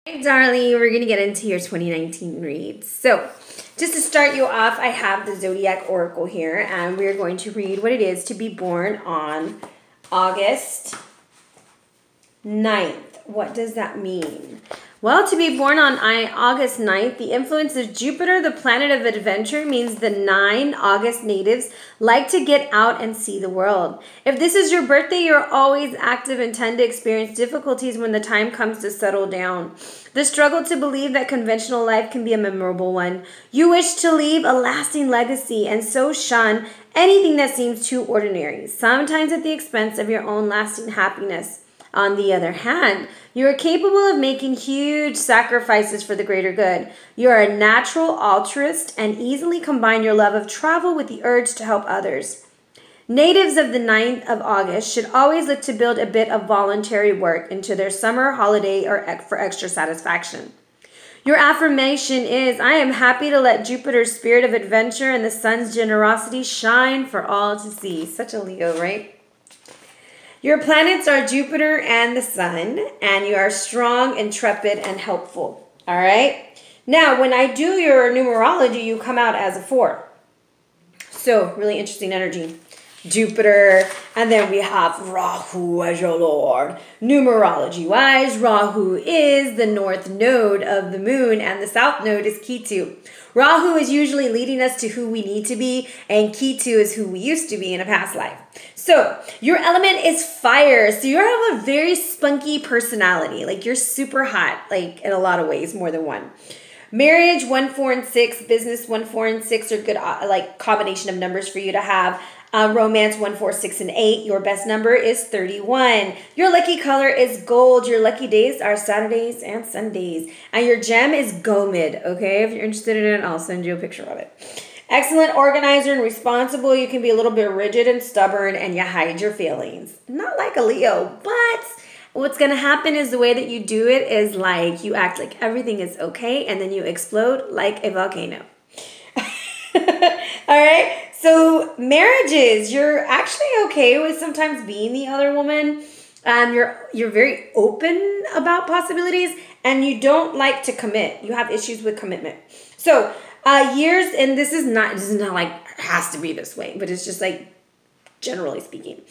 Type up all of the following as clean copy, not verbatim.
Hey, Darlene, we're going to get into your 2019 reads. So, just to start you off, I have the Zodiac Oracle here, and we're going to read what it is to be born on August 9th. What does that mean? Well, to be born on August 9th, the influence of Jupiter, the planet of adventure, means the 9 August natives like to get out and see the world. If this is your birthday, you're always active and tend to experience difficulties when the time comes to settle down. The struggle to believe that conventional life can be a memorable one. You wish to leave a lasting legacy and so shun anything that seems too ordinary, sometimes at the expense of your own lasting happiness. On the other hand, you are capable of making huge sacrifices for the greater good. You are a natural altruist and easily combine your love of travel with the urge to help others. Natives of the 9th of August should always look to build a bit of voluntary work into their summer holiday or for extra satisfaction. Your affirmation is, I am happy to let Jupiter's spirit of adventure and the sun's generosity shine for all to see. Such a Leo, right? Your planets are Jupiter and the sun, and you are strong, intrepid, and helpful. All right? Now, when I do your numerology, you come out as a 4. So, really interesting energy. Jupiter, and then we have Rahu as your lord. Numerology-wise, Rahu is the north node of the moon, and the south node is Ketu. Rahu is usually leading us to who we need to be, and Ketu is who we used to be in a past life. So, your element is fire. So, you have a very spunky personality. Like, you're super hot, like, in a lot of ways, more than one. Marriage, 1, 4, and 6. Business, 1, 4, and 6 are good, like, combination of numbers for you to have. Romance, 1, 4, 6, and 8. Your best number is 31. Your lucky color is gold. Your lucky days are Saturdays and Sundays. And your gem is Gomid, okay? If you're interested in it, I'll send you a picture of it. Excellent organizer and responsible. You can be a little bit rigid and stubborn, and you hide your feelings. Not like a Leo, but what's going to happen is the way that you do it is like you act like everything is okay, and then you explode like a volcano. All right? So marriages, you're actually okay with sometimes being the other woman. You're very open about possibilities, and you don't like to commit. You have issues with commitment. So years, and this is not like it has to be this way, but it's just like generally speaking.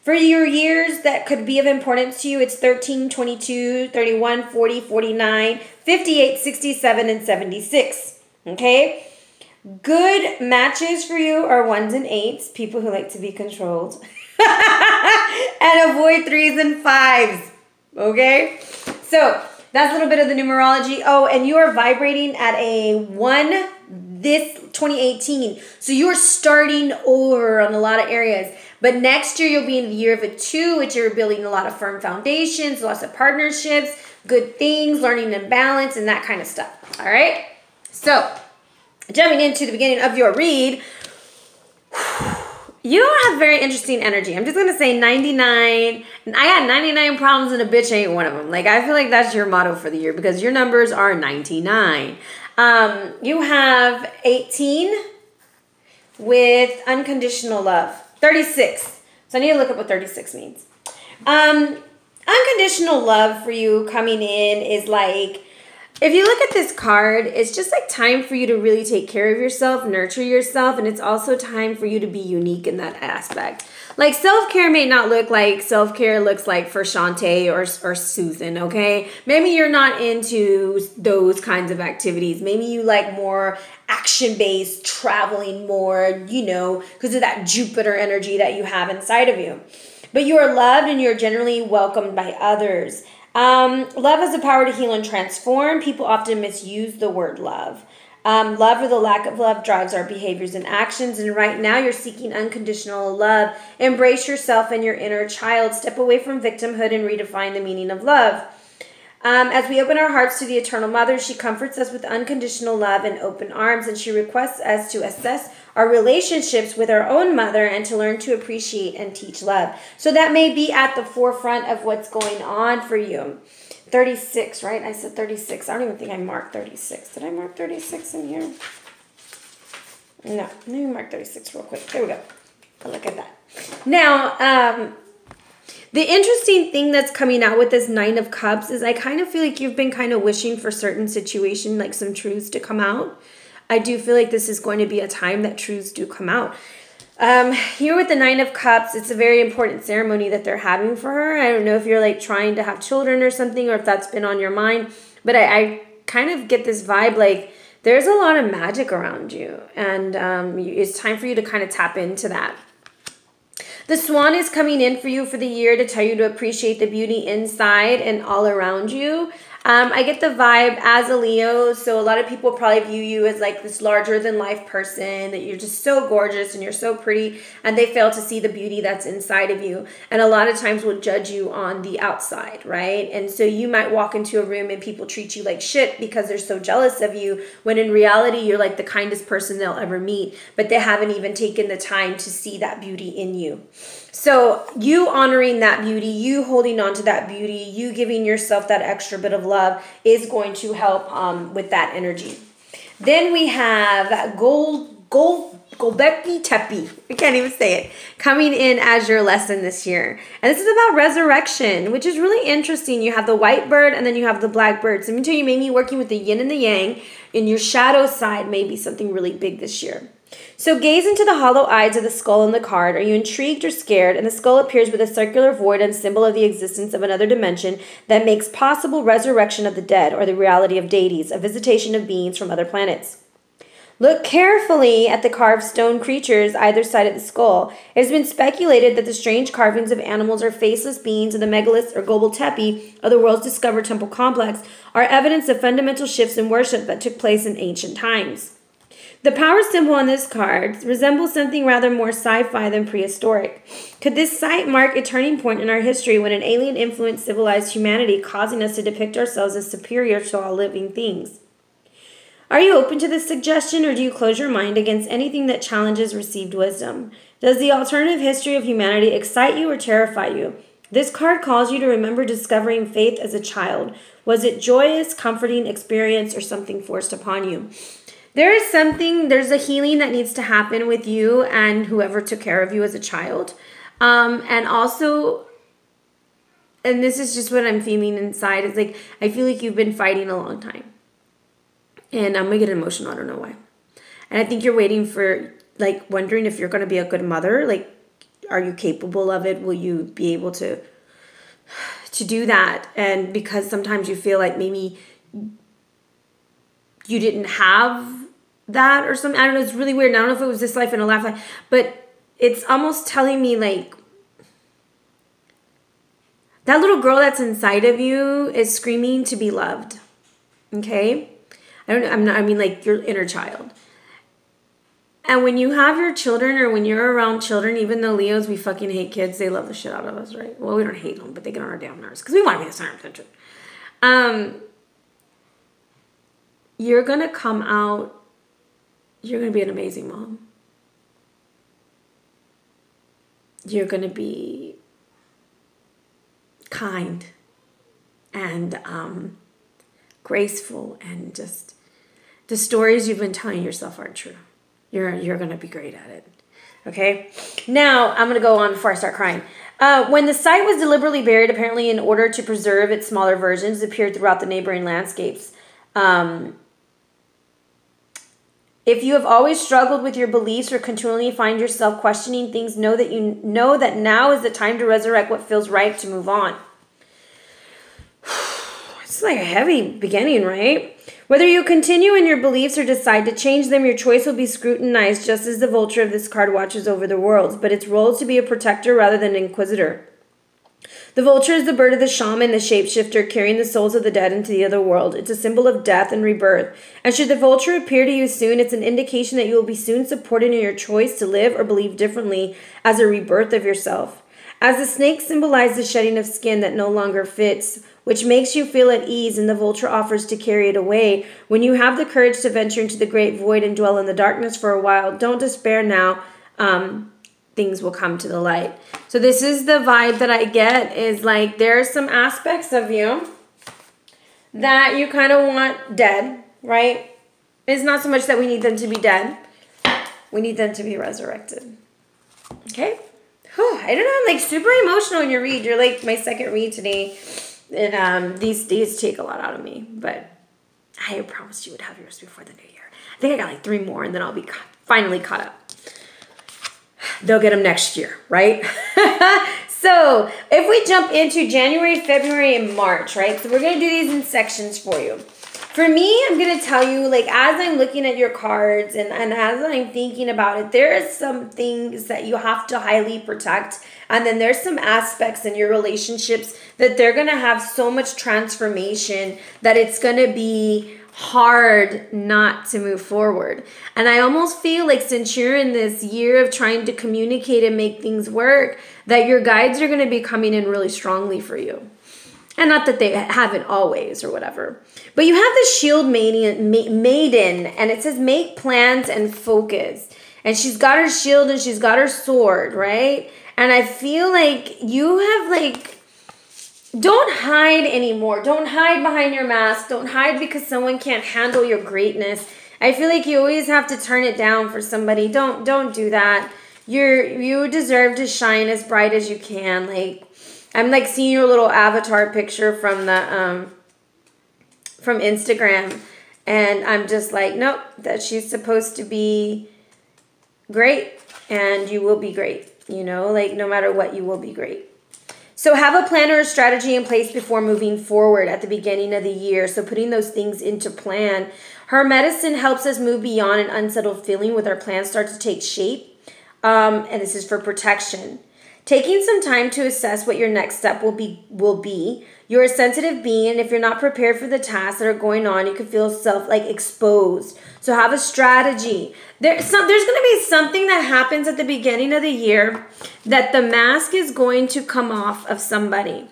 For your years that could be of importance to you, it's 13, 22, 31, 40, 49, 58, 67, and 76. Okay? Good matches for you are 1s and 8s, people who like to be controlled. And avoid 3s and 5s. Okay? So, that's a little bit of the numerology. Oh, and you are vibrating at a 1 this 2018. So, you are starting over on a lot of areas. But next year, you'll be in the year of a 2, which you're building a lot of firm foundations, lots of partnerships, good things, learning and balance, and that kind of stuff. All right? So, jumping into the beginning of your read, you have very interesting energy. I'm just going to say 99. I got 99 problems and a bitch ain't one of them. Like, I feel like that's your motto for the year because your numbers are 99. You have 18 with unconditional love. 36. So I need to look up what 36 means. Unconditional love for you coming in is like, if you look at this card, it's just like time for you to really take care of yourself, nurture yourself, and it's also time for you to be unique in that aspect. Like self-care may not look like self-care looks like for Shantae or Susan, okay? Maybe you're not into those kinds of activities. Maybe you like more action-based, traveling more, you know, because of that Jupiter energy that you have inside of you. But you are loved and you're generally welcomed by others. Love has the power to heal and transform. People often misuse the word love. Love or the lack of love drives our behaviors and actions. And right now you're seeking unconditional love. Embrace yourself and your inner child. Step away from victimhood and redefine the meaning of love. As we open our hearts to the Eternal Mother, she comforts us with unconditional love and open arms, and she requests us to assess our relationships with our own mother and to learn to appreciate and teach love. So that may be at the forefront of what's going on for you. 36, right? I said 36. I don't even think I marked 36. Did I mark 36 in here? No. Let me mark 36 real quick. There we go. Look at that. Now, The interesting thing that's coming out with this Nine of Cups is I kind of feel like you've been kind of wishing for certain situation, like some truths to come out. I do feel like this is going to be a time that truths do come out. Here with the Nine of Cups, it's a very important ceremony that they're having for her. I don't know if you're like trying to have children or something, or if that's been on your mind, but I kind of get this vibe like there's a lot of magic around you, and it's time for you to kind of tap into that. The Swan is coming in for you for the year to tell you to appreciate the beauty inside and all around you. I get the vibe as a Leo, so a lot of people probably view you as like this larger than life person, that you're just so gorgeous and you're so pretty, and they fail to see the beauty that's inside of you, and a lot of times will judge you on the outside, right? And so you might walk into a room and people treat you like shit because they're so jealous of you, when in reality you're like the kindest person they'll ever meet, but they haven't even taken the time to see that beauty in you. So you honoring that beauty, you holding on to that beauty, you giving yourself that extra bit of love is going to help with that energy. Then we have Golbeki Tepe, I can't even say it, coming in as your lesson this year. And this is about resurrection, which is really interesting. You have the white bird and then you have the black bird. So let me tell you, maybe working with the yin and the yang, in your shadow side may be something really big this year. So gaze into the hollow eyes of the skull in the card. Are you intrigued or scared? And the skull appears with a circular void and symbol of the existence of another dimension that makes possible resurrection of the dead, or the reality of deities, a visitation of beings from other planets. Look carefully at the carved stone creatures either side of the skull. It has been speculated that the strange carvings of animals or faceless beings in the megaliths or Göbekli Tepe of the world's discovered temple complex are evidence of fundamental shifts in worship that took place in ancient times. The power symbol on this card resembles something rather more sci-fi than prehistoric. Could this site mark a turning point in our history when an alien influence civilized humanity, causing us to depict ourselves as superior to all living things? Are you open to this suggestion, or do you close your mind against anything that challenges received wisdom? Does the alternative history of humanity excite you or terrify you? This card calls you to remember discovering faith as a child. Was it joyous, comforting experience, or something forced upon you? There's a healing that needs to happen with you and whoever took care of you as a child. And also, and this is just what I'm feeling inside, it's like, I feel like you've been fighting a long time. And I'm going to get emotional, I don't know why. And I think you're waiting for, like, wondering if you're going to be a good mother. Like, are you capable of it? Will you be able to do that? And because sometimes you feel like maybe you didn't have that or something. I don't know. It's really weird. And I don't know if it was this life and a last life, but it's almost telling me like that little girl that's inside of you is screaming to be loved. Okay. I mean like your inner child. And when you have your children, or when you're around children, even though Leos, we fucking hate kids, they love the shit out of us, right? Well, we don't hate them, but they get on our damn nerves because we want to be the center of attention. You're going to come out, you're going to be an amazing mom. You're going to be kind and graceful, and just the stories you've been telling yourself aren't true. You're going to be great at it. Okay? Now, I'm going to go on before I start crying. When the site was deliberately buried, apparently in order to preserve its smaller versions, it appeared throughout the neighboring landscapes. If you have always struggled with your beliefs or continually find yourself questioning things, know that now is the time to resurrect what feels right, to move on. It's like a heavy beginning, right? Whether you continue in your beliefs or decide to change them, your choice will be scrutinized just as the vulture of this card watches over the worlds, but its role is to be a protector rather than an inquisitor. The vulture is the bird of the shaman, the shapeshifter, carrying the souls of the dead into the other world. It's a symbol of death and rebirth. And should the vulture appear to you soon, it's an indication that you will be soon supported in your choice to live or believe differently as a rebirth of yourself. As the snake symbolizes the shedding of skin that no longer fits, which makes you feel at ease, and the vulture offers to carry it away. When you have the courage to venture into the great void and dwell in the darkness for a while, don't despair now. Things will come to the light. So this is the vibe that I get, is like there are some aspects of you that you kind of want dead, right? It's not so much that we need them to be dead. We need them to be resurrected. Okay? I don't know. I'm like super emotional in your read. You're like my second read today. And these days take a lot out of me. But I promised you would have yours before the new year. I think I got like 3 more and then I'll be finally caught up. They'll get them next year, right? So if we jump into January, February, and March, right? So we're going to do these in sections for you. For me, I'm going to tell you, like, as I'm looking at your cards and as I'm thinking about it, there are some things that you have to highly protect. And then there's some aspects in your relationships that they're going to have so much transformation that it's going to be hard not to move forward. And I almost feel like since you're in this year of trying to communicate and make things work, that your guides are going to be coming in really strongly for you. And not that they haven't always or whatever. But you have the shield maiden, and it says make plans and focus. And she's got her shield and she's got her sword, right? And I feel like you have like, don't hide anymore. Don't hide behind your mask. Don't hide because someone can't handle your greatness. I feel like you always have to turn it down for somebody. Don't do that. You deserve to shine as bright as you can. Like, I'm like seeing your little avatar picture from the from Instagram, and I'm just like, nope, that she's supposed to be great, and you will be great. You know, like no matter what, you will be great. So have a plan or a strategy in place before moving forward at the beginning of the year. So putting those things into plan. Her medicine helps us move beyond an unsettled feeling with our plans start to take shape. And this is for protection. Taking some time to assess what your next step will be. You're a sensitive being, and if you're not prepared for the tasks that are going on, you can feel exposed. So have a strategy. There's going to be something that happens at the beginning of the year that the mask is going to come off of somebody.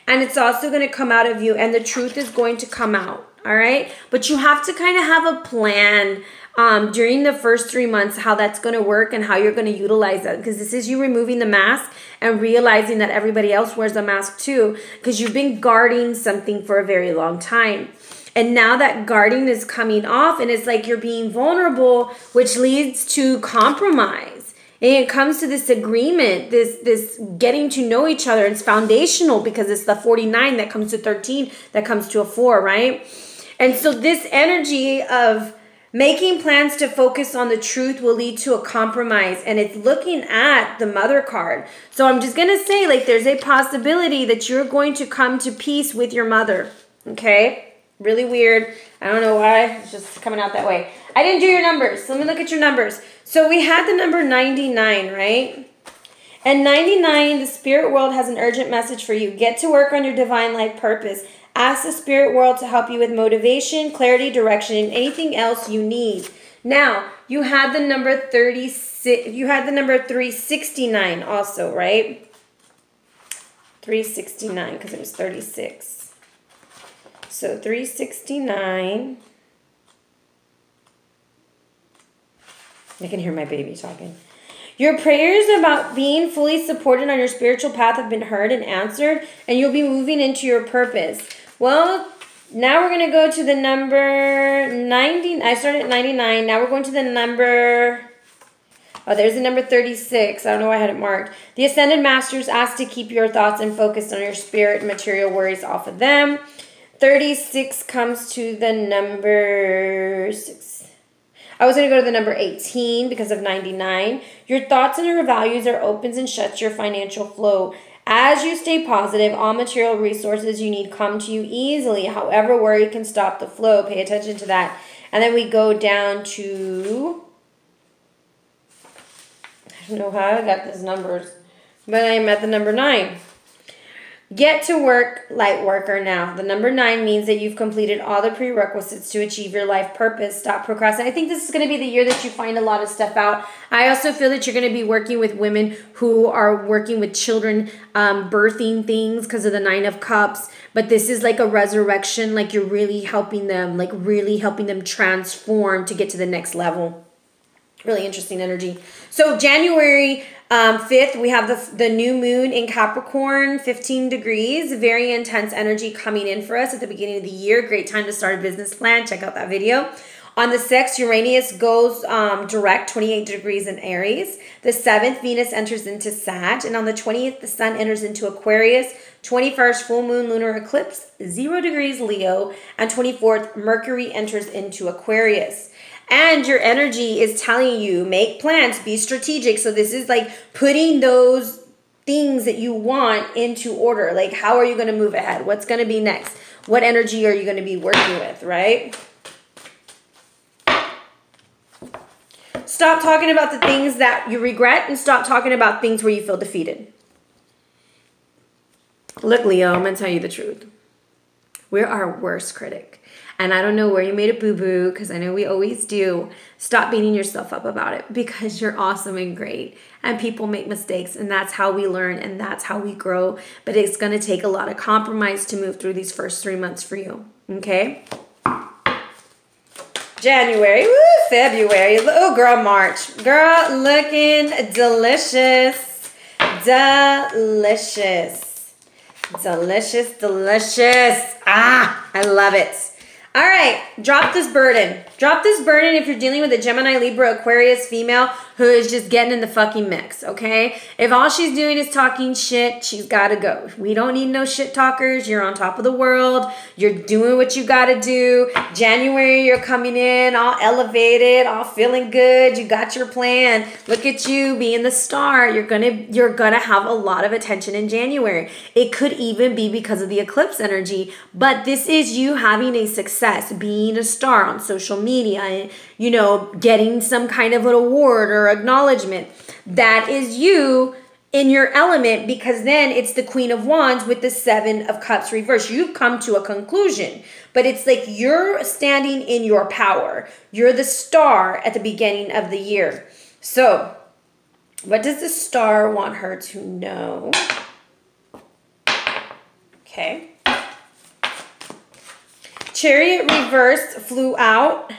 And it's also going to come out of you, and the truth is going to come out. All right? But you have to kind of have a plan during the first 3 months how that's going to work and how you're going to utilize that, because this is you removing the mask and realizing that everybody else wears a mask too, because you've been guarding something for a very long time. And now that guarding is coming off, and it's like you're being vulnerable, which leads to compromise. And it comes to this agreement, this getting to know each other. It's foundational because it's the 49 that comes to 13 that comes to a 4, right? And so this energy of making plans to focus on the truth will lead to a compromise, and it's looking at the Mother card. So I'm just going to say, like, there's a possibility that you're going to come to peace with your mother, okay? Really weird. I don't know why. It's just coming out that way. I didn't do your numbers. Let me look at your numbers. So we had the number 99, right? And 99, the spirit world has an urgent message for you. Get to work on your divine life purpose. Ask the spirit world to help you with motivation, clarity, direction, and anything else you need. Now, you had the number 36. You had the number 369 also, right? 369 because it was 36. So 369. I can hear my baby talking. Your prayers about being fully supported on your spiritual path have been heard and answered, and you'll be moving into your purpose. Well, now we're going to go to the number 90. I started at 99. Now we're going to the number... Oh, there's the number 36. I don't know why I had it marked. The Ascended Masters ask to keep your thoughts and focus on your spirit and material worries off of them. 36 comes to the number 6. I was going to go to the number 18 because of 99. Your thoughts and your values are opens and shuts your financial flow. As you stay positive, all material resources you need come to you easily. However, worry can stop the flow. Pay attention to that. And then we go down to... I don't know how I got these numbers, but I'm at the number 9. Get to work, light worker, now. The number 9 means that you've completed all the prerequisites to achieve your life purpose. Stop procrastinating. I think this is going to be the year that you find a lot of stuff out. I also feel that you're going to be working with women who are working with children, birthing things because of the 9 of Cups. But this is like a resurrection, like you're really helping them, like really helping them transform to get to the next level. Really interesting energy. So January 5th, we have the new moon in Capricorn, 15 degrees. Very intense energy coming in for us at the beginning of the year. Great time to start a business plan. Check out that video. On the 6th, Uranus goes direct, 28 degrees in Aries. The 7th, Venus enters into Sag. And on the 20th, the Sun enters into Aquarius. 21st, full moon lunar eclipse, 0 degrees Leo. And 24th, Mercury enters into Aquarius. And your energy is telling you, make plans, be strategic. So this is like putting those things that you want into order. Like, how are you going to move ahead? What's going to be next? What energy are you going to be working with, right? Stop talking about the things that you regret and stop talking about things where you feel defeated. Look, Leo, I'm going to tell you the truth. We're our worst critic. And I don't know where you made a boo-boo, because I know we always do. Stop beating yourself up about it, because you're awesome and great. And people make mistakes, and that's how we learn, and that's how we grow. But it's going to take a lot of compromise to move through these first 3 months for you, okay? January, woo, February, oh girl, March. Girl, looking delicious. Delicious. Delicious, delicious. Ah, I love it. All right, drop this burden. Drop this burden if you're dealing with a Gemini, Libra, Aquarius female who is just getting in the fucking mix, okay? If all she's doing is talking shit, she's got to go. We don't need no shit talkers. You're on top of the world. You're doing what you got to do. January, you're coming in all elevated, all feeling good. You got your plan. Look at you being the star. You're gonna have a lot of attention in January. It could even be because of the eclipse energy, but this is you having a success, being a star on social media, and, you know, getting some kind of an award or acknowledgement. That is you in your element, because then it's the Queen of Wands with the 7 of Cups reversed. You've come to a conclusion, but it's like you're standing in your power. You're the star at the beginning of the year. So what does the star want her to know? Okay. Chariot reversed flew out.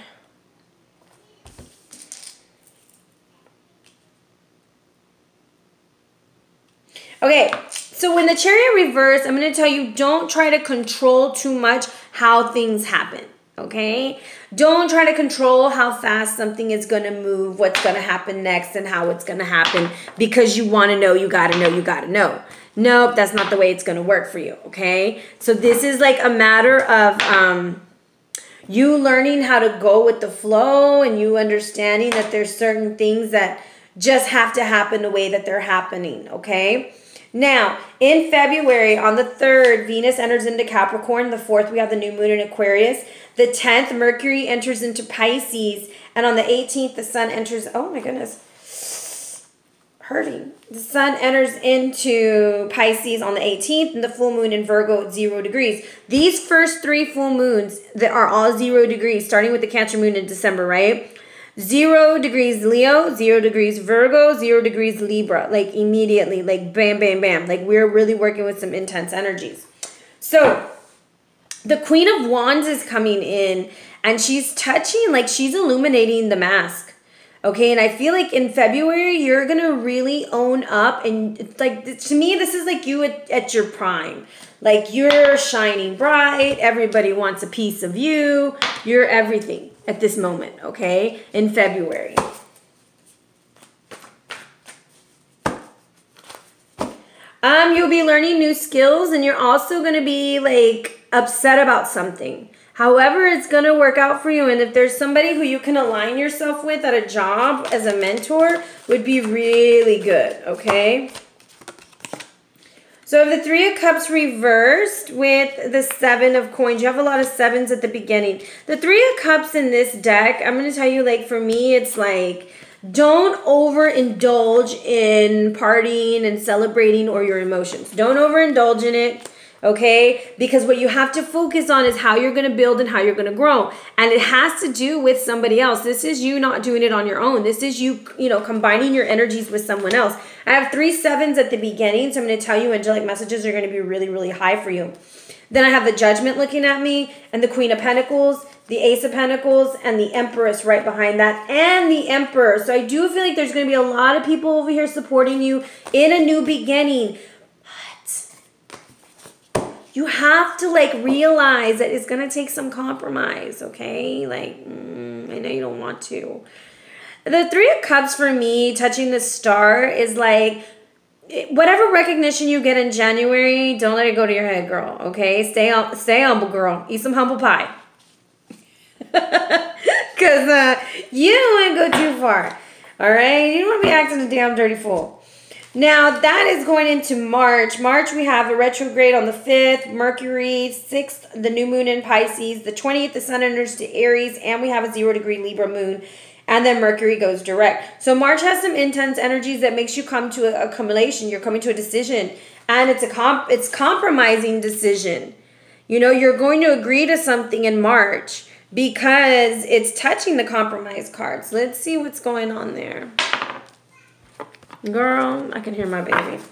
Okay, so when the Chariot reversed, I'm going to tell you, don't try to control too much how things happen, okay? Don't try to control how fast something is going to move, what's going to happen next, and how it's going to happen, because you want to know, you got to know, you got to know. Nope, that's not the way it's going to work for you, okay? So this is like a matter of you learning how to go with the flow, and you understanding that there's certain things that just have to happen the way that they're happening, okay? Now, in February, on the 3rd, Venus enters into Capricorn. The 4th, we have the new moon in Aquarius. The 10th, Mercury enters into Pisces. And on the 18th, the sun enters, oh my goodness, hurting. The sun enters into Pisces on the 18th, and the full moon in Virgo at 0 degrees. These first 3 full moons that are all 0 degrees, starting with the Cancer moon in December, right? 0 degrees Leo, 0 degrees Virgo, 0 degrees Libra, like immediately, like bam, bam, bam. Like we're really working with some intense energies. So the Queen of Wands is coming in, and she's touching, like she's illuminating the mask. Okay, and I feel like in February, you're going to really own up. And it's like, to me, this is like you at your prime. Like you're shining bright. Everybody wants a piece of you. You're everything at this moment, okay, in February. You'll be learning new skills, and you're also going to be like upset about something. However, it's going to work out for you. And if there's somebody who you can align yourself with at a job as a mentor, would be really good, okay? So the 3 of Cups reversed with the 7 of Coins. You have a lot of 7s at the beginning. The 3 of Cups in this deck, I'm going to tell you, like, for me, it's like, don't overindulge in partying and celebrating or your emotions. Don't overindulge in it. Okay, because what you have to focus on is how you're going to build and how you're going to grow. And it has to do with somebody else. This is you not doing it on your own. This is you, combining your energies with someone else. I have 3 7s at the beginning, so I'm going to tell you angelic messages are going to be really, really high for you. Then I have the Judgment looking at me, and the Queen of Pentacles, the Ace of Pentacles, and the Empress right behind that, and the Emperor. So I do feel like there's going to be a lot of people over here supporting you in a new beginning. You have to, like, realize that it's going to take some compromise, okay? Like, want to. The Three of Cups for me, touching the star, is like, whatever recognition you get in January, don't let it go to your head, girl, okay? Stay humble, girl. Eat some humble pie. Because you don't want to go too far, all right? You don't want to be acting a damn dirty fool. Now, that is going into March. March, we have a retrograde on the 5th, Mercury, 6th, the new moon in Pisces, the 20th, the sun enters to Aries, and we have a 0-degree Libra moon, and then Mercury goes direct. So March has some intense energies that makes you come to an accumulation. You're coming to a decision, and it's compromising decision. You know, you're going to agree to something in March because it's touching the compromise cards. Let's see what's going on there. Girl, I can hear my baby.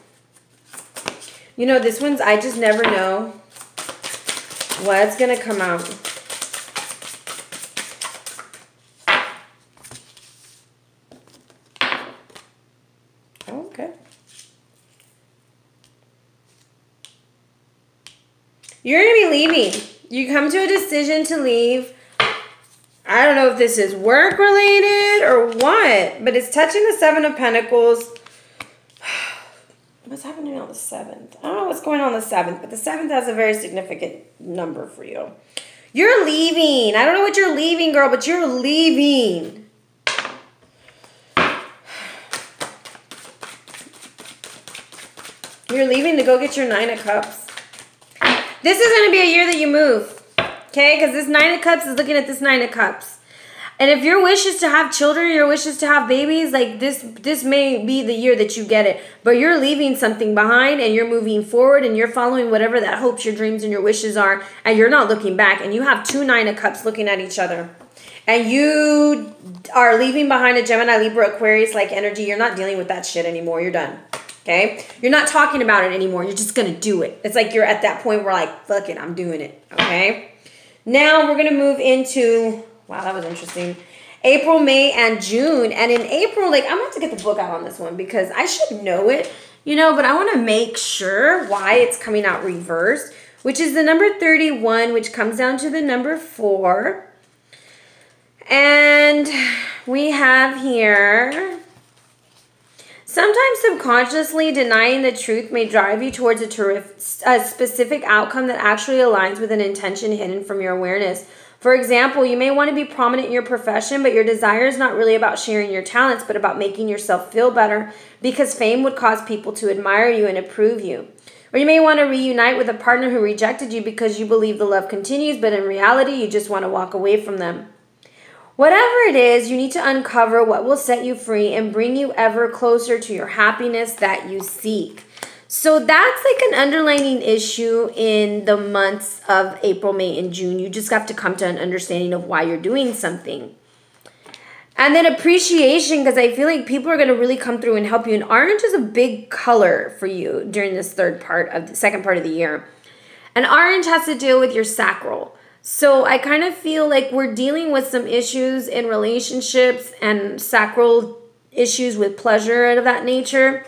You know, this one's, I just never know what's going to come out. Okay. You're going to be leaving. You come to a decision to leave. I don't know if this is work related or what, but it's touching the 7 of Pentacles. What's happening on the 7th? I don't know what's going on the 7th, but the 7th has a very significant number for you. You're leaving. I don't know what you're leaving, girl, but you're leaving. You're leaving to go get your 9 of Cups. This is going to be a year that you move, okay? Because this 9 of Cups is looking at this 9 of Cups. And if your wish is to have children, your wish is to have babies, like this may be the year that you get it. But you're leaving something behind and you're moving forward and you're following whatever that hopes, your dreams, and your wishes are. And you're not looking back. And you have 2 9 of Cups looking at each other. And you are leaving behind a Gemini, Libra, Aquarius-like energy. You're not dealing with that shit anymore. You're done. Okay? You're not talking about it anymore. You're just going to do it. It's like you're at that point where like, fuck it, I'm doing it. Okay? Now we're going to move into... Wow, that was interesting. April, May, and June. And in April, like, I'm going to have to get the book out on this one because I should know it, you know, but I want to make sure why it's coming out reversed, which is the number 31, which comes down to the number 4. And we have here, sometimes subconsciously denying the truth may drive you towards a specific outcome that actually aligns with an intention hidden from your awareness. For example, you may want to be prominent in your profession, but your desire is not really about sharing your talents, but about making yourself feel better because fame would cause people to admire you and approve you. Or you may want to reunite with a partner who rejected you because you believe the love continues, but in reality, you just want to walk away from them. Whatever it is, you need to uncover what will set you free and bring you ever closer to your happiness that you seek. So that's like an underlying issue in the months of April, May, and June. You just have to come to an understanding of why you're doing something. And then appreciation, because I feel like people are going to really come through and help you. And orange is a big color for you during this second part of the year. And orange has to deal with your sacral. So I kind of feel like we're dealing with some issues in relationships and sacral issues with pleasure and of that nature.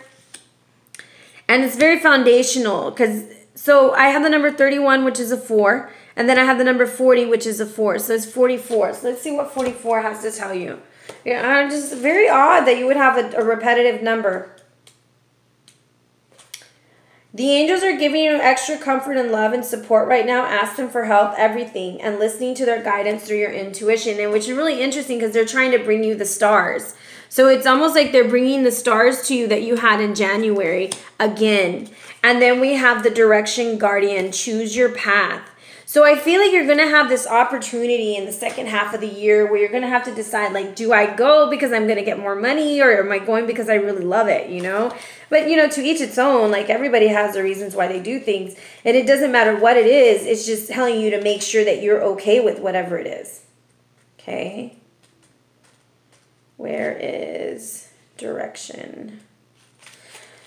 And it's very foundational because, so I have the number 31, which is a 4. And then I have the number 40, which is a 4. So it's 44. So let's see what 44 has to tell you. Yeah, I'm just very odd that you would have a repetitive number. The angels are giving you extra comfort and love and support right now. Ask them for help, everything, and listening to their guidance through your intuition. And which is really interesting because they're trying to bring you the stars. So it's almost like they're bringing the stars to you that you had in January again. And then we have the direction guardian, choose your path. So I feel like you're going to have this opportunity in the second half of the year where you're going to have to decide, like, do I go because I'm going to get more money or am I going because I really love it, you know? But, you know, to each its own, like everybody has their reasons why they do things. And it doesn't matter what it is. It's just telling you to make sure that you're okay with whatever it is. Okay. Where is direction?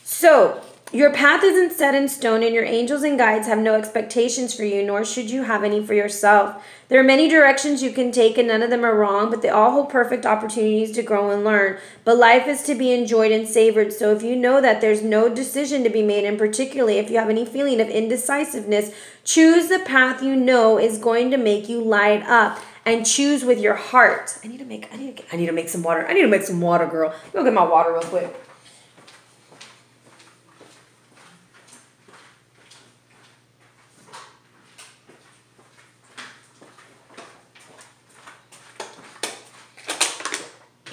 So your path isn't set in stone and your angels and guides have no expectations for you, nor should you have any for yourself. There are many directions you can take and none of them are wrong, but they all hold perfect opportunities to grow and learn. But life is to be enjoyed and savored. So if you know that there's no decision to be made, and particularly if you have any feeling of indecisiveness, choose the path you know is going to make you light up. and choose with your heart. I need to make some water. I need to make some water, girl. Go get my water real quick.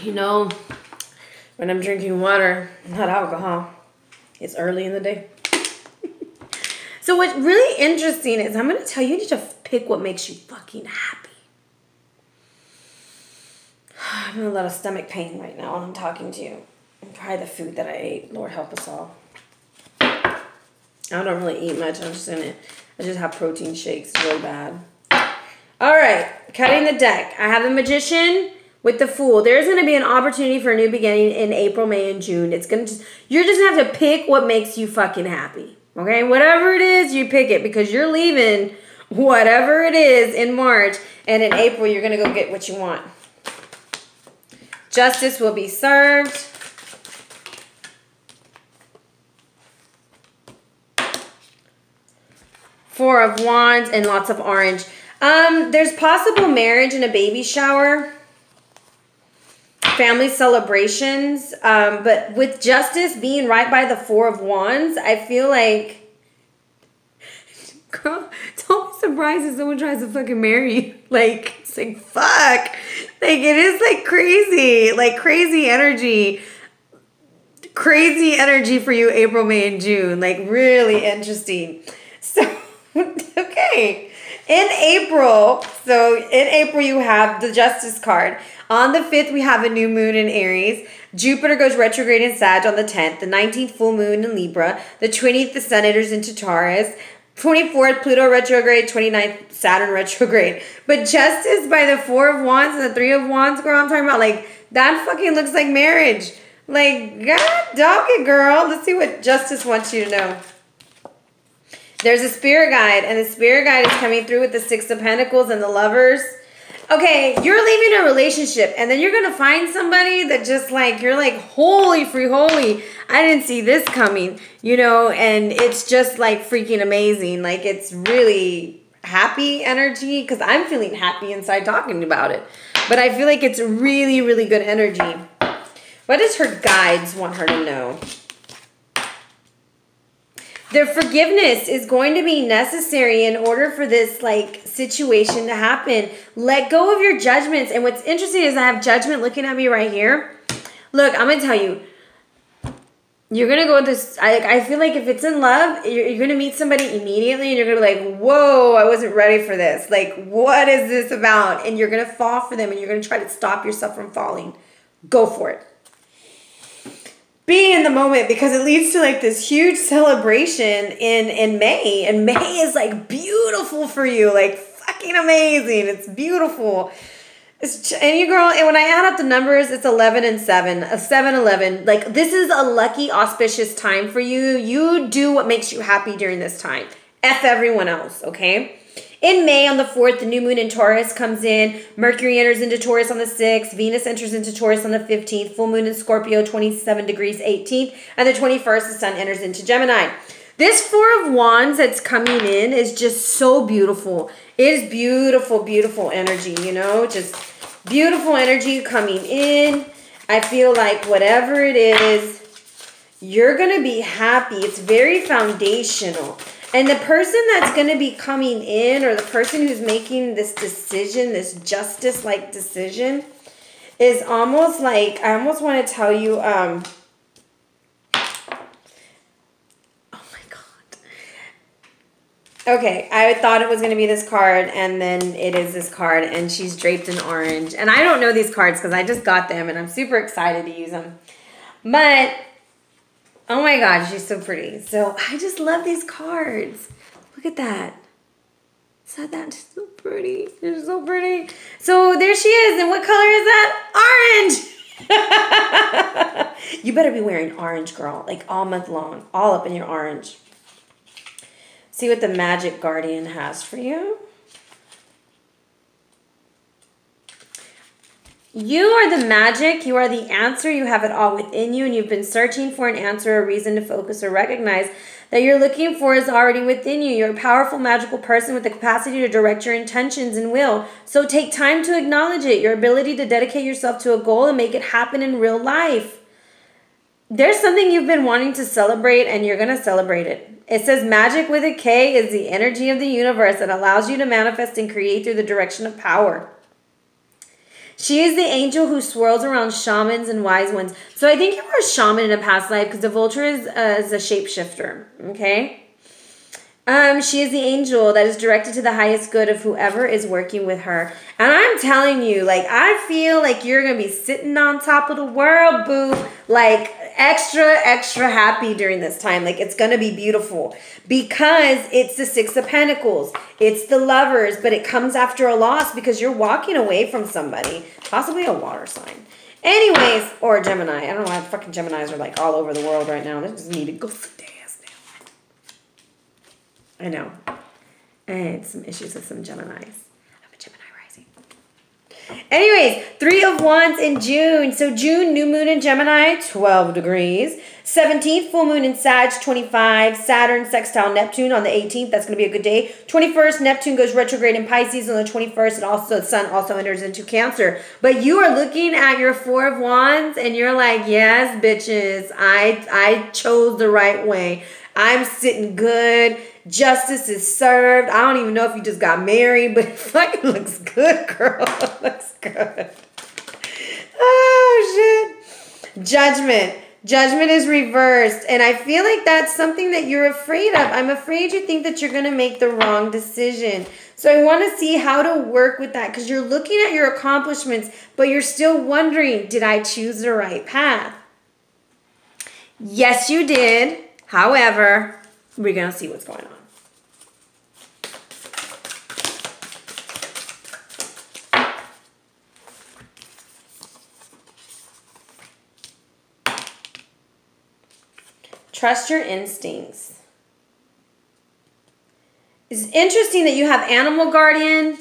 You know, when I'm drinking water, not alcohol, it's early in the day. So what's really interesting is I'm going to tell you, you need to pick what makes you fucking happy. I'm in a lot of stomach pain right now when I'm talking to you. And probably the food that I ate. Lord help us all. I don't really eat much. I'm just in it. I just have protein shakes really bad. All right, cutting the deck. I have the Magician with the Fool. There's going to be an opportunity for a new beginning in April, May, and June. You're just going to have to pick what makes you fucking happy. Okay? Whatever it is, you pick it because you're leaving whatever it is in March. And in April, you're going to go get what you want. Justice will be served. Four of Wands and lots of orange. There's possible marriage and a baby shower. Family celebrations, but with Justice being right by the Four of Wands, I feel like, girl, don't be surprised if someone tries to fucking marry you. Like, it's like, fuck. Like, it is like crazy energy. Crazy energy for you, April, May, and June. Like, really interesting. So, okay. In April you have the Justice card. On the 5th, we have a new moon in Aries. Jupiter goes retrograde in Sag on the 10th. The 19th, full moon in Libra. The 20th, the Sun enters into Taurus. 24th, Pluto retrograde. 29th, Saturn retrograde. But Justice by the Four of Wands and the Three of Wands, girl, I'm talking about, like, that fucking looks like marriage. Like, god dog it, girl. Let's see what Justice wants you to know. There's a spirit guide, and the spirit guide is coming through with the Six of Pentacles and the Lovers. Okay, you're leaving a relationship, and then you're going to find somebody that just, like, you're like, holy free holy, I didn't see this coming, you know, and it's just, like, freaking amazing. Like, it's really happy energy, because I'm feeling happy inside talking about it. But I feel like it's really, really good energy. What does her guides want her to know? Their forgiveness is going to be necessary in order for this, like, situation to happen. Let go of your judgments. And what's interesting is I have Judgment looking at me right here. Look, I'm going to tell you. You're going to go with this. I feel like if it's in love, you're going to meet somebody immediately. And you're going to be like, whoa, I wasn't ready for this. Like, what is this about? And you're going to fall for them. And you're going to try to stop yourself from falling. Go for it. Be in the moment, because it leads to, like, this huge celebration in May. And May is, like, beautiful for you. Like, fucking amazing. It's beautiful. And you, girl, and when I add up the numbers, it's 11 and 7. 7-11. Like, this is a lucky, auspicious time for you. You do what makes you happy during this time. F everyone else, okay? In May, on the 4th, the new moon in Taurus comes in. Mercury enters into Taurus on the 6th. Venus enters into Taurus on the 15th. Full moon in Scorpio, 27 degrees, 18th. And the 21st, the sun enters into Gemini. This Four of Wands that's coming in is just so beautiful. It is beautiful, beautiful energy, you know? Just beautiful energy coming in. I feel like whatever it is, you're going to be happy. It's very foundational. And the person that's going to be coming in, or the person who's making this decision, this justice-like decision, is almost like, I almost want to tell you, oh my God. Okay, I thought it was going to be this card, and then it is this card, and she's draped in orange. And I don't know these cards because I just got them, and I'm super excited to use them. But oh my God, she's so pretty. So I just love these cards. Look at that. Saw that? She's so pretty. She's so pretty. So there she is. And what color is that? Orange. You better be wearing orange, girl. Like all month long. All up in your orange. See what the Magic Guardian has for you. You are the magic. You are the answer. You have it all within you, and you've been searching for an answer, a reason to focus or recognize that you're looking for is already within you. You're a powerful, magical person with the capacity to direct your intentions and will. So take time to acknowledge it, your ability to dedicate yourself to a goal and make it happen in real life. There's something you've been wanting to celebrate, and you're going to celebrate it. It says magic with a K is the energy of the universe that allows you to manifest and create through the direction of power. She is the angel who swirls around shamans and wise ones. So I think you were a shaman in a past life, because the vulture is a shapeshifter, okay? She is the angel that is directed to the highest good of whoever is working with her. And I'm telling you, like, I feel like you're going to be sitting on top of the world, boo. Like, extra happy during this time. Like, it's going to be beautiful. Because it's the Six of Pentacles. It's the Lovers. But it comes after a loss because you're walking away from somebody. Possibly a water sign. Anyways, or a Gemini. I don't know why fucking Geminis are, like, all over the world right now. They just need to go sit down. I know. I had some issues with some Geminis. I'm a Gemini rising. Anyways, 3 of Wands in June. So June, new moon in Gemini, 12 degrees. 17th, full moon in Sag, 25. Saturn, sextile Neptune on the 18th. That's going to be a good day. 21st, Neptune goes retrograde in Pisces. On the 21st, and also the sun also enters into Cancer. But you are looking at your 4 of Wands, and you're like, yes, bitches, I chose the right way. I'm sitting good. Justice is served. I don't even know if you just got married, but it fucking looks good, girl. It looks good. Oh, shit. Judgment. Judgment is reversed. And I feel like that's something that you're afraid of. I'm afraid you think that you're going to make the wrong decision. So I want to see how to work with that, because you're looking at your accomplishments, but you're still wondering, did I choose the right path? Yes, you did. However, we're going to see what's going on. Trust your instincts. It's interesting that you have Animal Guardian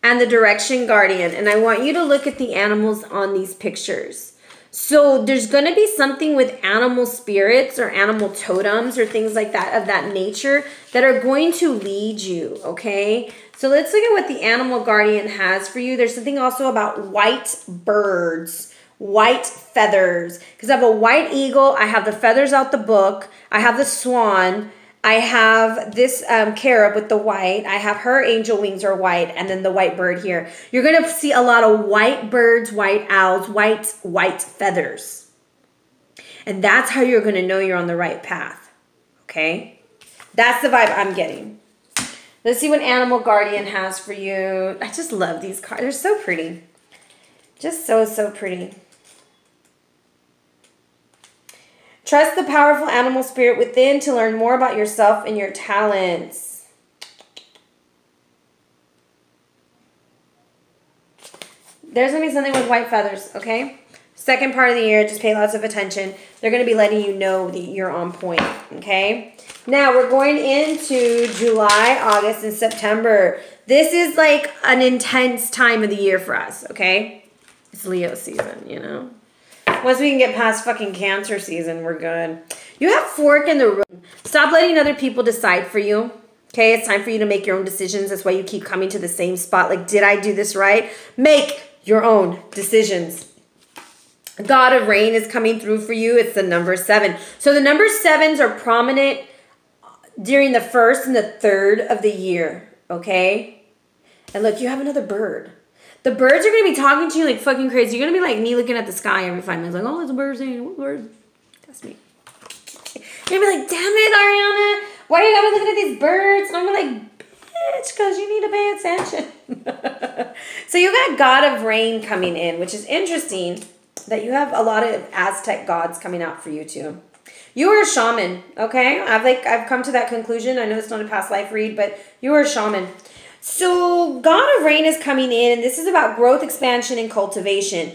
and the Direction Guardian. And I want you to look at the animals on these pictures. So there's going to be something with animal spirits or animal totems or things like that of that nature that are going to lead you, okay? So let's look at what the Animal Guardian has for you. There's something also about white birds, white feathers. Because I have a white eagle. I have the feathers out the book. I have the swan. I have this carob with the white. I have her angel wings are white, and then the white bird here. You're going to see a lot of white birds, white owls, white feathers. And that's how you're going to know you're on the right path, okay? That's the vibe I'm getting. Let's see what Animal Guardian has for you. I just love these cards. They're so pretty. Just so pretty. Trust the powerful animal spirit within to learn more about yourself and your talents. There's going to be something with white feathers, okay? Second part of the year, just pay lots of attention. They're going to be letting you know that you're on point, okay? Now, we're going into July, August, and September. This is like an intense time of the year for us, okay? It's Leo season, you know? Once we can get past fucking Cancer season, we're good. You have fork in the road. Stop letting other people decide for you. Okay, it's time for you to make your own decisions. That's why you keep coming to the same spot. Like, did I do this right? Make your own decisions. God of Rain is coming through for you. It's the number 7. So the number 7s are prominent during the 1st and the 3rd of the year. Okay? And look, you have another bird. The birds are going to be talking to you like fucking crazy. You're going to be like me looking at the sky every 5 minutes. Like, oh, there's a bird saying, what bird? That's me. You're going to be like, damn it, Ariana. Why you got to looking at these birds? And I'm going to be like, bitch, because you need to pay attention. So you got God of Rain coming in, which is interesting that you have a lot of Aztec gods coming out for you too. You are a shaman, okay? I've come to that conclusion. I know it's not a past life read, but you are a shaman. So God of Rain is coming in, and this is about growth, expansion, and cultivation.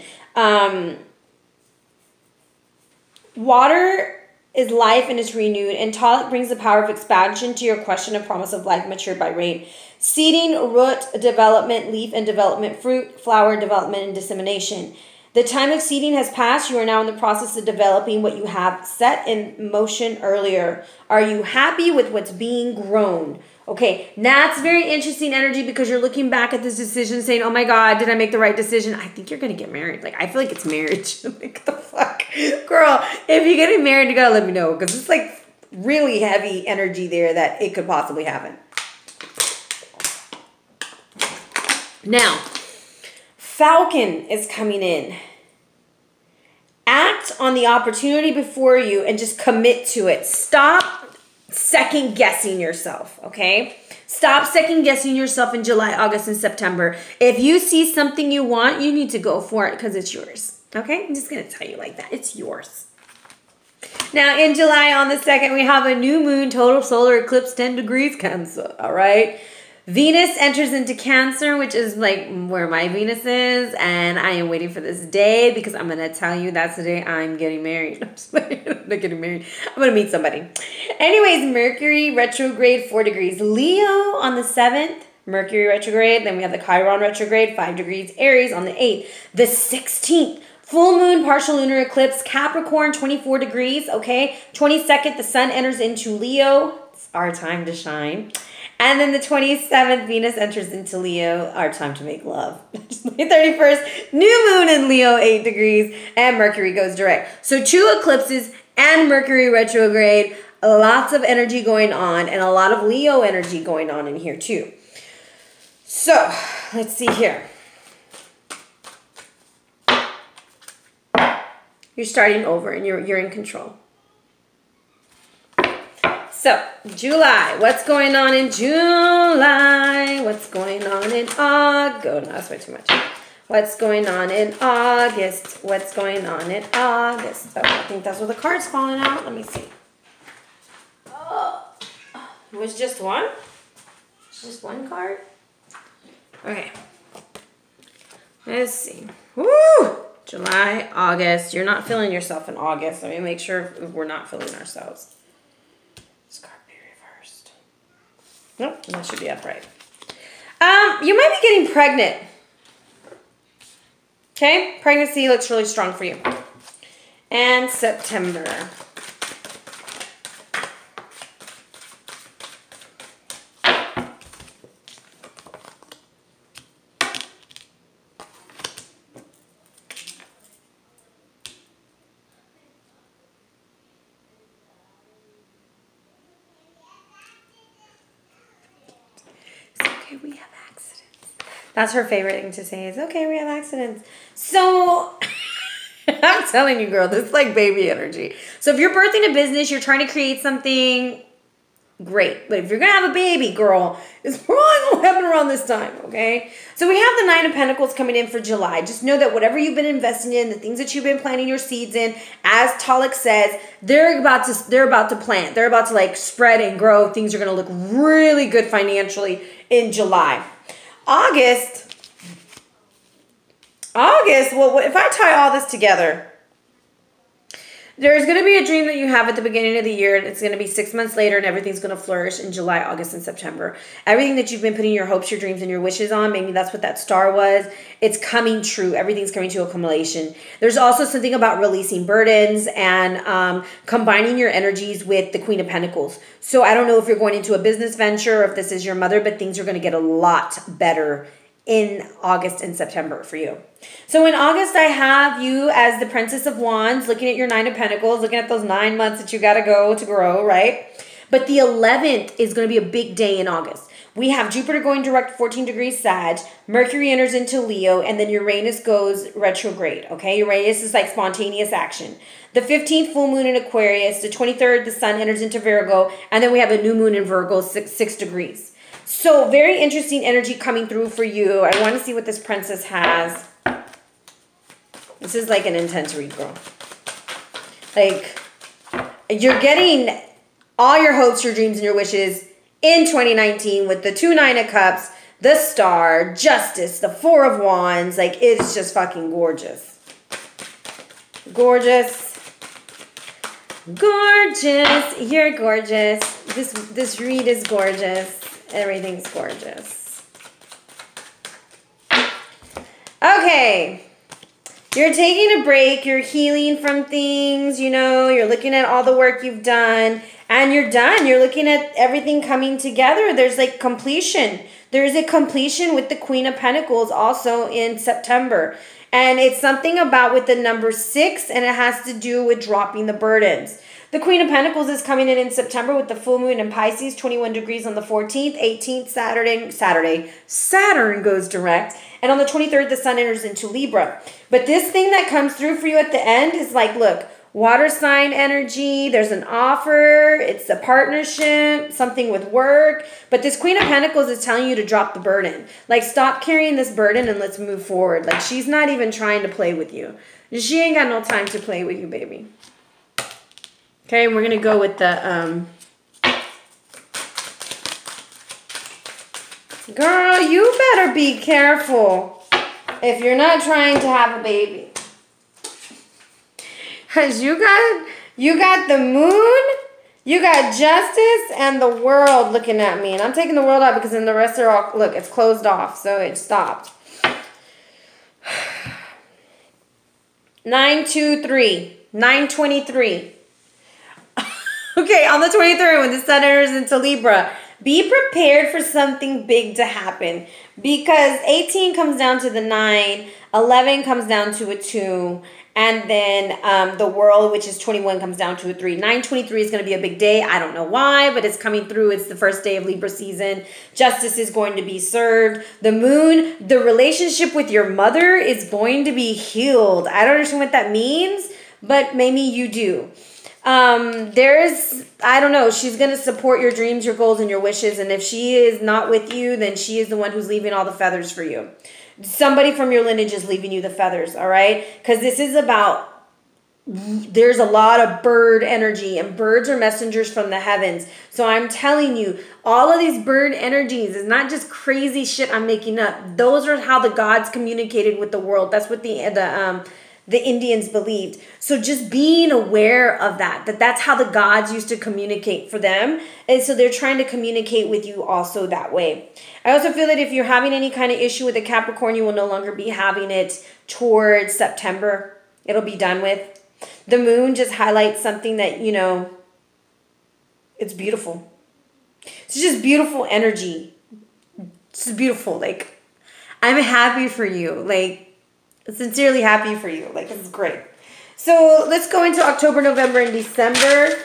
Water is life and is renewed, and Talik brings the power of expansion to your question of promise of life matured by rain. Seeding, root development, leaf and development, fruit, flower development, and dissemination. The time of seeding has passed. You are now in the process of developing what you have set in motion earlier. Are you happy with what's being grown? Okay, that's very interesting energy because you're looking back at this decision saying, oh my God, did I make the right decision? I think you're going to get married. Like, I feel like it's marriage. Like, the fuck? Girl, if you're getting married, you got to let me know because it's like really heavy energy there that it could possibly happen. Now, Falcon is coming in. Act on the opportunity before you and just commit to it. Stop second guessing yourself, okay? Stop second guessing yourself in July, August, and September. If you see something you want, you need to go for it because it's yours, okay? I'm just going to tell you like that. It's yours. Now, in July on the 2nd, we have a new moon, total solar eclipse, 10 degrees Cancer, all right? Venus enters into Cancer, which is like where my Venus is, and I am waiting for this day because I'm going to tell you that's the day I'm getting married. I'm not getting married. I'm going to meet somebody. Anyways, Mercury retrograde 4 degrees Leo on the 7th. Mercury retrograde. Then we have the Chiron retrograde 5 degrees Aries on the 8th. The 16th. Full moon, partial lunar eclipse, Capricorn, 24 degrees, okay? 22nd, the sun enters into Leo. It's our time to shine. And then the 27th, Venus enters into Leo, our time to make love. May 31st, new moon in Leo, 8 degrees, and Mercury goes direct. So 2 eclipses and Mercury retrograde, lots of energy going on, and a lot of Leo energy going on in here too. So, let's see here. You're starting over and you're in control. So, July. What's going on in July? What's going on in August? Oh, no, that's way too much. What's going on in August? What's going on in August? Oh, I think that's where the card's falling out. Let me see. Oh, it was just one? It's just one card? Okay. Let's see. Woo! July, August. You're not feeling yourself in August. Let me make sure we're not feeling ourselves. This card be reversed. Nope, that should be upright. You might be getting pregnant. Okay, pregnancy looks really strong for you. And September. We have accidents. That's her favorite thing to say is, okay, we have accidents. So, I'm telling you, girl, this is like baby energy. So if you're birthing a business, you're trying to create something, great. But if you're going to have a baby, girl, it's probably going to happen around this time, okay? So we have the 9 of Pentacles coming in for July. Just know that whatever you've been investing in, the things that you've been planting your seeds in, as Talik says, they're about to plant. They're about to like spread and grow. Things are going to look really good financially in July. August, well, if I tie all this together, there's going to be a dream that you have at the beginning of the year, and it's going to be 6 months later, and everything's going to flourish in July, August, and September. Everything that you've been putting your hopes, your dreams, and your wishes on, maybe that's what that star was, it's coming true. Everything's coming to accumulation. There's also something about releasing burdens and combining your energies with the Queen of Pentacles. So I don't know if you're going into a business venture or if this is your mother, but things are going to get a lot better in August and September for you. So in August, I have you as the Princess of Wands, looking at your 9 of Pentacles, looking at those 9 months that you got to go to grow, right? But the 11th is going to be a big day in August. We have Jupiter going direct 14 degrees Sag, Mercury enters into Leo, and then Uranus goes retrograde, okay? Uranus is like spontaneous action. The 15th, full moon in Aquarius. The 23rd, the sun enters into Virgo, and then we have a new moon in Virgo, 6 degrees. So very interesting energy coming through for you. I want to see what this princess has. This is like an intense read, girl. Like, you're getting all your hopes, your dreams, and your wishes in 2019 with the 2 9 of Cups, the Star, Justice, the 4 of Wands. Like, it's just fucking gorgeous. Gorgeous. Gorgeous. You're gorgeous. This read is gorgeous. Everything's gorgeous. Okay. You're taking a break. You're healing from things, you know. You're looking at all the work you've done. And you're done. You're looking at everything coming together. There's like completion. There's a completion with the Queen of Pentacles also in September. And it's something about with the number 6, and it has to do with dropping the burdens. The Queen of Pentacles is coming in September with the full moon in Pisces, 21 degrees on the 14th, 18th, Saturn goes direct. And on the 23rd, the sun enters into Libra. But this thing that comes through for you at the end is like, look, water sign energy, there's an offer, it's a partnership, something with work. But this Queen of Pentacles is telling you to drop the burden. Like, stop carrying this burden and let's move forward. Like, she's not even trying to play with you. She ain't got no time to play with you, baby. Okay, we're going to go with the, girl, you better be careful if you're not trying to have a baby. Because you got the moon, you got justice, and the world looking at me. And I'm taking the world out because then the rest are all, look, it's closed off. So it stopped. 923, 923. Okay, on the 23rd, when the sun enters into Libra, be prepared for something big to happen. Because 18 comes down to the 9, 11 comes down to a 2, and then the world, which is 21, comes down to a 3. 923 is going to be a big day. I don't know why, but it's coming through. It's the first day of Libra season. Justice is going to be served. The moon, the relationship with your mother is going to be healed. I don't understand what that means, but maybe you do. I don't know, she's going to support your dreams, your goals, and your wishes. And if she is not with you, then she is the one who's leaving all the feathers for you. Somebody from your lineage is leaving you the feathers, all right? Because this is about, there's a lot of bird energy, and birds are messengers from the heavens. So I'm telling you, all of these bird energies is not just crazy shit I'm making up. Those are how the gods communicated with the world. That's what the Indians believed. So just being aware of that's how the gods used to communicate for them. And so they're trying to communicate with you also that way. I also feel that if you're having any kind of issue with the Capricorn, you will no longer be having it towards September. It'll be done with. The moon just highlights something that, you know, it's beautiful. It's just beautiful energy. It's just beautiful. Like, I'm happy for you. Like, sincerely happy for you. Like, this is great. So let's go into October, November, and December.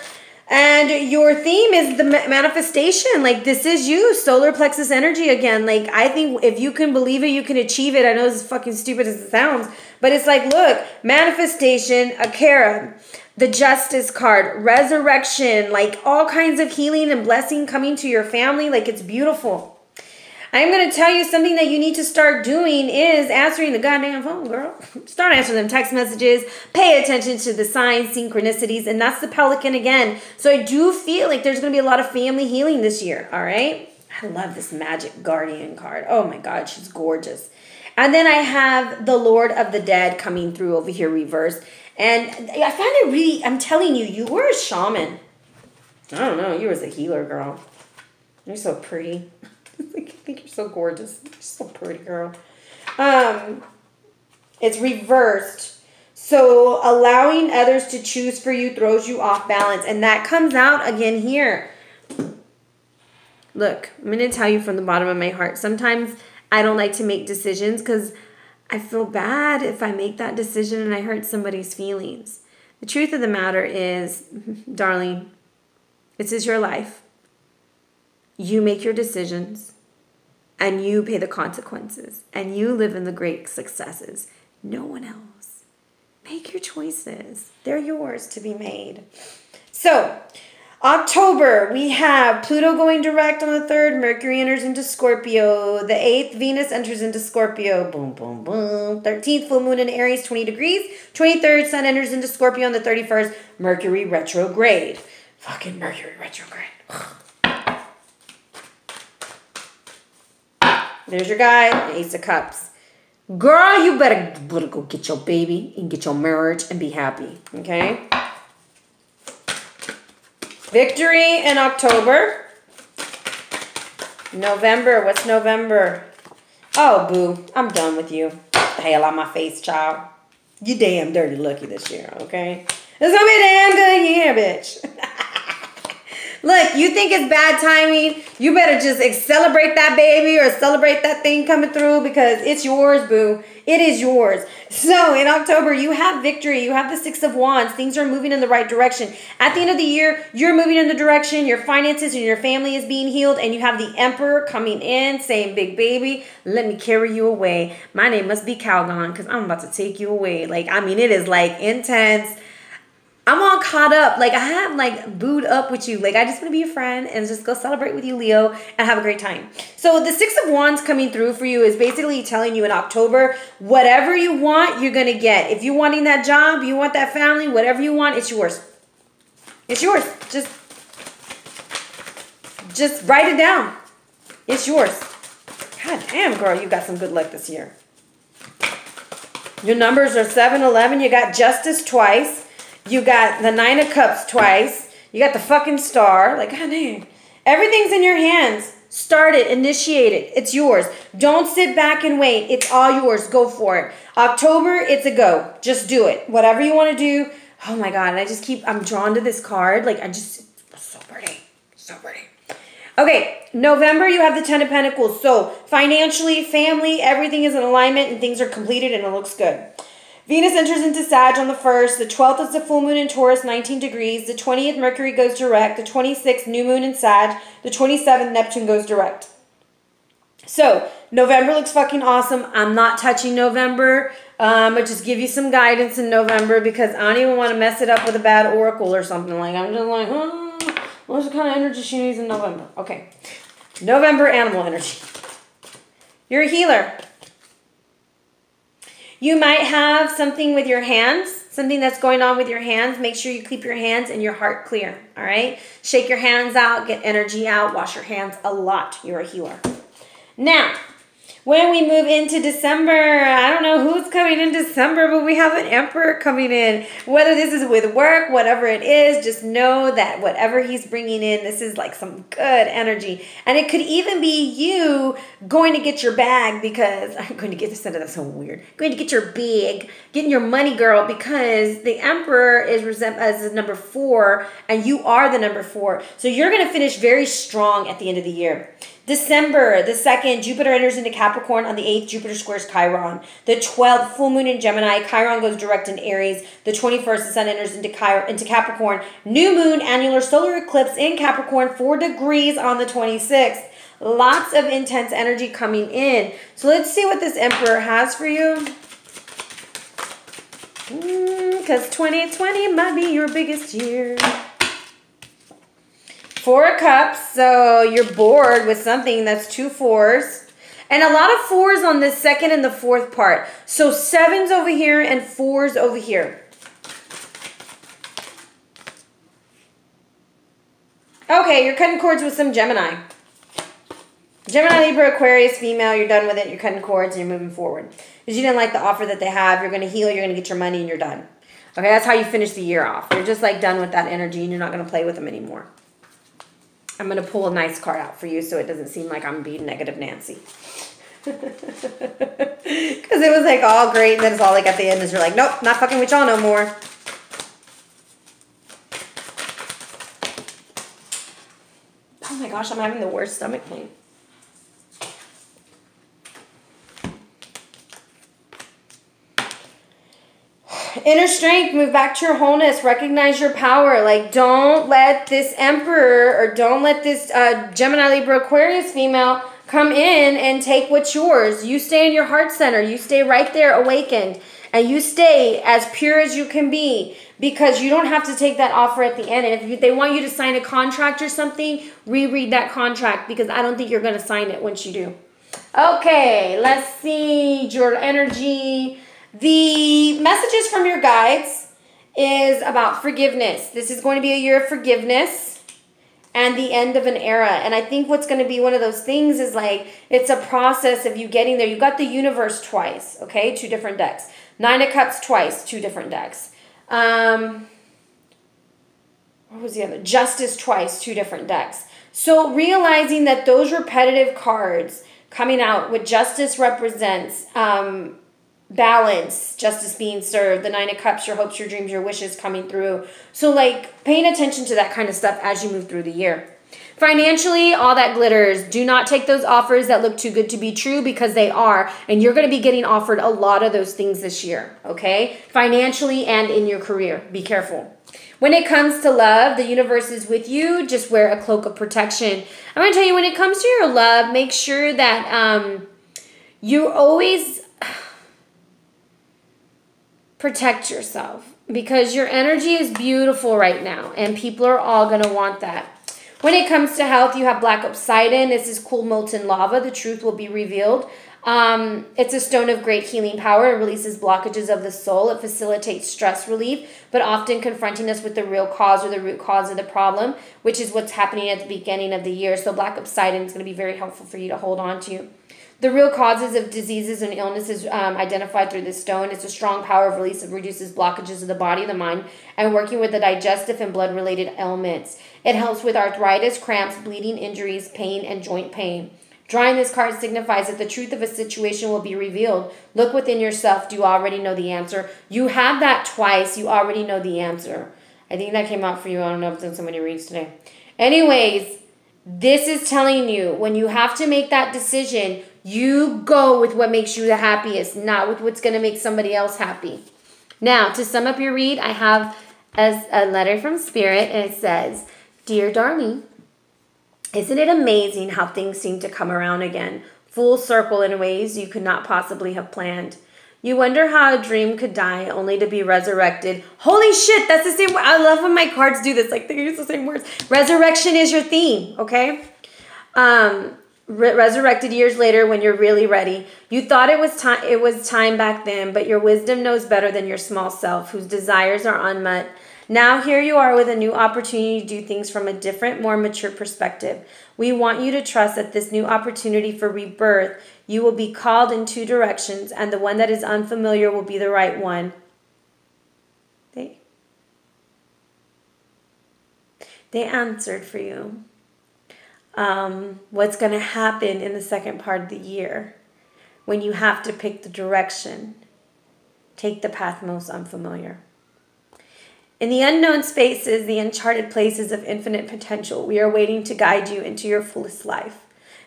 And your theme is the manifestation. Like, this is you, solar plexus energy again. Like, I think if you can believe it, you can achieve it. I know this is fucking stupid as it sounds, but it's like, look, manifestation, a carrot, the justice card, resurrection, like all kinds of healing and blessing coming to your family. Like, it's beautiful. I'm going to tell you something that you need to start doing is answering the goddamn phone, girl. Start answering them text messages. Pay attention to the signs, synchronicities, and that's the pelican again. So I do feel like there's going to be a lot of family healing this year, all right? I love this Magic Guardian card. Oh my God, she's gorgeous. And then I have the Lord of the Dead coming through over here reversed. And I find it really, I'm telling you, you were a shaman. I don't know, you were a healer, girl. You're so pretty. I think you're so gorgeous. You're so pretty, girl. It's reversed. So allowing others to choose for you throws you off balance. And that comes out again here. Look, I'm going to tell you from the bottom of my heart. Sometimes I don't like to make decisions because I feel bad if I make that decision and I hurt somebody's feelings. The truth of the matter is, darling, this is your life. You make your decisions and you pay the consequences and you live in the great successes. No one else. Make your choices. They're yours to be made. So, October, we have Pluto going direct on the 3rd. Mercury enters into Scorpio. The 8th, Venus enters into Scorpio. Boom, boom, boom. 13th, full moon in Aries, 20 degrees. 23rd, Sun enters into Scorpio on the 31st. Mercury retrograde. Fucking Mercury retrograde. There's your guy, Ace of Cups. Girl, you better go get your baby and get your marriage and be happy, okay? Victory in October. November, what's November? Oh, boo, I'm done with you. Get the hell out of my face, child. You damn dirty lucky this year, okay? It's gonna be a damn good year, bitch. Look, you think it's bad timing? You better just celebrate that baby or celebrate that thing coming through because it's yours, boo. It is yours. So in October, you have victory. You have the Six of Wands. Things are moving in the right direction. At the end of the year, you're moving in the direction. Your finances and your family is being healed. And you have the Emperor coming in saying, big baby, let me carry you away. My name must be Calgon because I'm about to take you away. Like, I mean, it is like intense. I'm all caught up. Like, I have like booed up with you. Like, I just want to be your friend and just go celebrate with you, Leo, and have a great time. So the Six of Wands coming through for you is basically telling you in October, whatever you want, you're going to get. If you're wanting that job, you want that family, whatever you want, it's yours. It's yours. Just write it down. It's yours. God damn, girl, you got some good luck this year. Your numbers are 7, 11. You got Justice twice. You got the Nine of Cups twice. You got the fucking Star. Like, God damn. Everything's in your hands. Start it. Initiate it. It's yours. Don't sit back and wait. It's all yours. Go for it. October, it's a go. Just do it. Whatever you want to do. Oh my God. And I'm drawn to this card. Like, it's so pretty. So pretty. Okay. November, you have the Ten of Pentacles. So, financially, family, everything is in alignment and things are completed and it looks good. Venus enters into Sag on the 1st. The 12th is the full moon in Taurus, 19 degrees. The 20th, Mercury goes direct. The 26th, new moon in Sag. The 27th, Neptune goes direct. So, November looks fucking awesome. I'm not touching November. I just give you some guidance in November because I don't even want to mess it up with a bad oracle or something. Like, I'm just like, what's the kind of energy she needs in November? Okay. November, animal energy. You're a healer. You might have something with your hands, something that's going on with your hands. Make sure you keep your hands and your heart clear, all right? Shake your hands out, get energy out, wash your hands a lot. You're a healer. Now, when we move into December, I don't know who's coming in December, but we have an Emperor coming in. Whether this is with work, whatever it is, just know that whatever he's bringing in, this is like some good energy. And it could even be you going to get your bag because, I'm going to get this into that's so weird. Going to get your bag, getting your money, girl, because the Emperor is as number 4 and you are the number 4. So you're going to finish very strong at the end of the year. December the 2nd, Jupiter enters into Capricorn. On the 8th, Jupiter squares Chiron. The 12th, full moon in Gemini. Chiron goes direct in Aries. The 21st, the sun enters into Capricorn. New moon, annular solar eclipse in Capricorn, 4 degrees on the 26th. Lots of intense energy coming in. So let's see what this Emperor has for you. Because 2020 might be your biggest year. 4 of Cups, so you're bored with something. That's 2 4s. And a lot of 4s on this 2nd and the 4th part. So 7s over here and 4s over here. Okay, you're cutting cords with some Gemini. Gemini, Libra, Aquarius, female, you're done with it. You're cutting cords and you're moving forward. Because you didn't like the offer that they have. You're going to heal, you're going to get your money, and you're done. Okay, that's how you finish the year off. You're just like done with that energy and you're not going to play with them anymore. I'm going to pull a nice card out for you so it doesn't seem like I'm being negative Nancy. Because it was like all great and then it's all like at the end is you're like, nope, not fucking with y'all no more. Oh my gosh, I'm having the worst stomach pain. Inner strength, move back to your wholeness, recognize your power. Like, don't let this Emperor or don't let this Gemini, Libra, Aquarius female come in and take what's yours. You stay in your heart center. You stay right there awakened. And you stay as pure as you can be because you don't have to take that offer at the end. And if they want you to sign a contract or something, reread that contract because I don't think you're going to sign it once you do. Okay, let's see your energy. The messages from your guides is about forgiveness. This is going to be a year of forgiveness and the end of an era. And I think what's going to be one of those things is like, it's a process of you getting there. You got the Universe twice, okay? 2 different decks. 9 of Cups twice, 2 different decks. What was the other? Justice twice, 2 different decks. So realizing that those repetitive cards coming out, what Justice represents, balance, justice being served, the Nine of Cups, your hopes, your dreams, your wishes coming through. So like paying attention to that kind of stuff as you move through the year. Financially, all that glitters. Do not take those offers that look too good to be true, because they are. And you're going to be getting offered a lot of those things this year, okay? Financially and in your career. Be careful. When it comes to love, the universe is with you. Just wear a cloak of protection. I'm going to tell you, when it comes to your love, make sure that you always protect yourself, because your energy is beautiful right now and people are all going to want that. When it comes to health, you have black obsidian. This is cool molten lava. The truth will be revealed. It's a stone of great healing power. It releases blockages of the soul. It facilitates stress relief, but often confronting us with the real cause or the root cause of the problem, which is what's happening at the beginning of the year. So black obsidian is going to be very helpful for you to hold on to. The real causes of diseases and illnesses identified through this stone. It's a strong power of release. It reduces blockages of the body, the mind, and working with the digestive and blood-related ailments. It helps with arthritis, cramps, bleeding, injuries, pain, and joint pain. Drawing this card signifies that the truth of a situation will be revealed. Look within yourself. Do you already know the answer? You have that twice. You already know the answer. I think that came out for you. I don't know if it's in so many reads today. Anyways, this is telling you, when you have to make that decision, you go with what makes you the happiest, not with what's going to make somebody else happy. Now, to sum up your read, I have a letter from Spirit, and it says, Dear Darlene, isn't it amazing how things seem to come around again, full circle in ways you could not possibly have planned? You wonder how a dream could die only to be resurrected. Holy shit, that's the same. I love when my cards do this. Like, they use the same words. Resurrection is your theme, okay? Resurrected years later when you're really ready. You thought it was time back then, but your wisdom knows better than your small self, whose desires are unmet. Now here you are with a new opportunity to do things from a different, more mature perspective. We want you to trust that this new opportunity for rebirth, you will be called in two directions, and the one that is unfamiliar will be the right one. They answered for you. What's going to happen in the second part of the year when you have to pick the direction. Take the path most unfamiliar. In the unknown spaces, the uncharted places of infinite potential, we are waiting to guide you into your fullest life.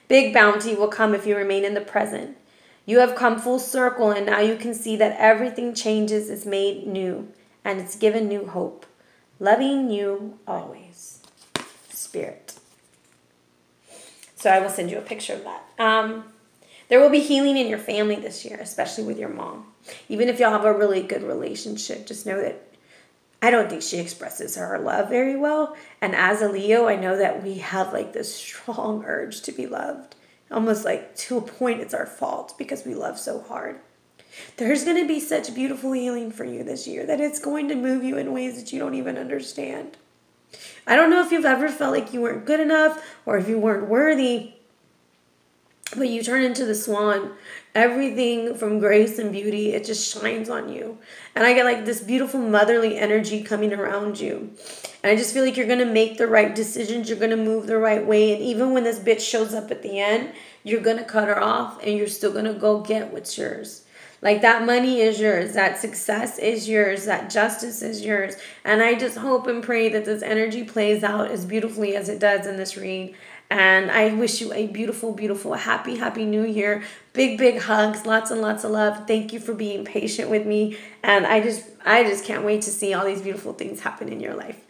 Big bounty will come if you remain in the present. You have come full circle, and now you can see that everything changes, is made new, and it's given new hope. Loving you always. Spirit. So I will send you a picture of that. There will be healing in your family this year, especially with your mom. Even if y'all have a really good relationship, just know that I don't think she expresses her love very well. And as a Leo, I know that we have like this strong urge to be loved. Almost like to a point it's our fault because we love so hard. There's going to be such beautiful healing for you this year that it's going to move you in ways that you don't even understand. I don't know if you've ever felt like you weren't good enough or if you weren't worthy, but you turn into the swan. Everything from grace and beauty, it just shines on you. And I get like this beautiful motherly energy coming around you. And I just feel like you're going to make the right decisions. You're going to move the right way. And even when this bitch shows up at the end, you're going to cut her off and you're still going to go get what's yours. Like that money is yours. That success is yours. That justice is yours. And I just hope and pray that this energy plays out as beautifully as it does in this read. And I wish you a beautiful, beautiful, happy, happy new year. Big, big hugs. Lots and lots of love. Thank you for being patient with me. And I just can't wait to see all these beautiful things happen in your life.